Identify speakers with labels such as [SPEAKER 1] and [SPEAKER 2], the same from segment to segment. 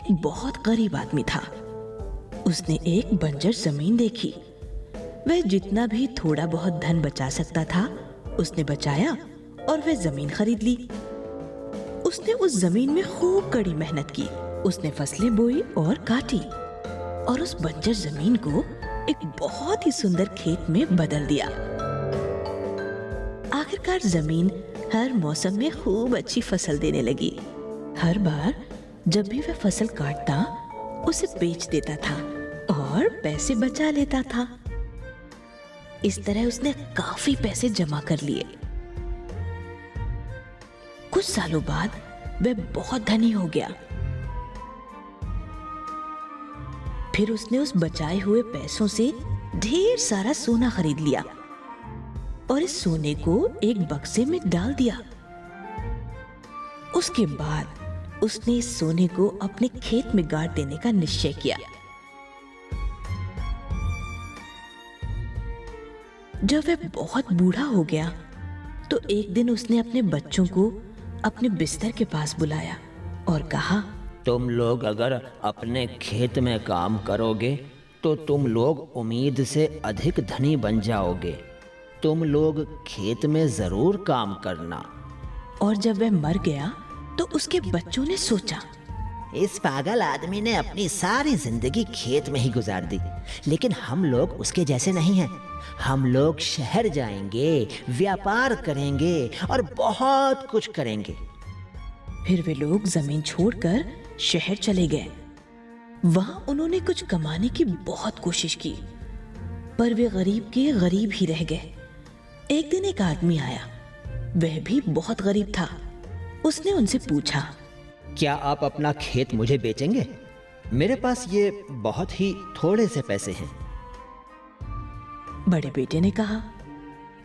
[SPEAKER 1] एक बहुत गरीब आदमी था। उसने एक बंजर जमीन देखी। वह जितना भी थोड़ा बहुत धन बचा सकता था उसने बचाया और वह जमीन खरीद ली। उसने उस जमीन में खूब कड़ी मेहनत की। उसने फसलें बोई और काटी और उस बंजर जमीन को एक बहुत ही सुंदर खेत में बदल दिया। आखिरकार जमीन हर मौसम में खूब अच्छी फसल देने लगी। हर बार जब भी वह फसल काटता उसे बेच देता था और पैसे बचा लेता था। इस तरह उसने काफी पैसे जमा कर लिए। कुछ सालों बाद वह बहुत धनी हो गया। फिर उसने उस बचाए हुए पैसों से ढेर सारा सोना खरीद लिया और इस सोने को एक बक्से में डाल दिया। उसके बाद उसने इस सोने को अपने खेत में गाड़ देने का निश्चय किया। जब वह बहुत बूढ़ा हो गया तो एक दिन उसने अपने बच्चों को अपने बिस्तर के पास बुलाया और कहा,
[SPEAKER 2] तुम लोग अगर अपने खेत में काम करोगे तो तुम लोग उम्मीद से अधिक धनी बन जाओगे। तुम लोग खेत में जरूर काम करना।
[SPEAKER 1] और जब वह मर गया तो उसके बच्चों ने सोचा,
[SPEAKER 2] इस पागल आदमी ने अपनी सारी जिंदगी खेत में ही गुजार दी, लेकिन हम लोग उसके जैसे नहीं हैं। हम लोग शहर जाएंगे, व्यापार करेंगे और बहुत कुछ करेंगे।
[SPEAKER 1] फिर वे लोग जमीन छोड़कर शहर चले गए। वहां उन्होंने कुछ कमाने की बहुत कोशिश की, पर वे गरीब के गरीब ही रह गए। एक दिन एक आदमी आया। वह भी बहुत गरीब था। उसने उनसे पूछा,
[SPEAKER 2] क्या आप अपना खेत मुझे बेचेंगे? मेरे पास ये बहुत ही थोड़े से पैसे हैं।
[SPEAKER 1] बड़े बेटे ने कहा,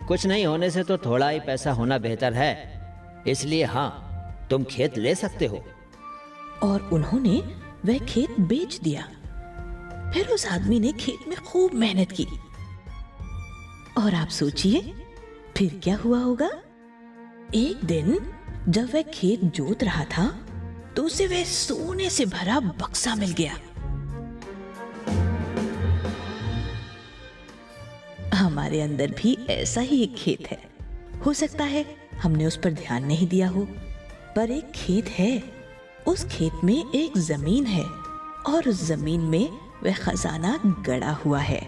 [SPEAKER 2] कुछ नहीं होने से तो थोड़ा ही पैसा होना बेहतर है, इसलिए हाँ, तुम खेत ले सकते हो।
[SPEAKER 1] और उन्होंने वह खेत बेच दिया। फिर उस आदमी ने खेत में खूब मेहनत की। और आप सोचिए फिर क्या हुआ होगा। एक दिन जब वह खेत जोत रहा था तो उसे वह सोने से भरा बक्सा मिल गया। हमारे अंदर भी ऐसा ही एक खेत है। हो सकता है हमने उस पर ध्यान नहीं दिया हो, पर एक खेत है। उस खेत में एक जमीन है और उस जमीन में वह खजाना गड़ा हुआ है।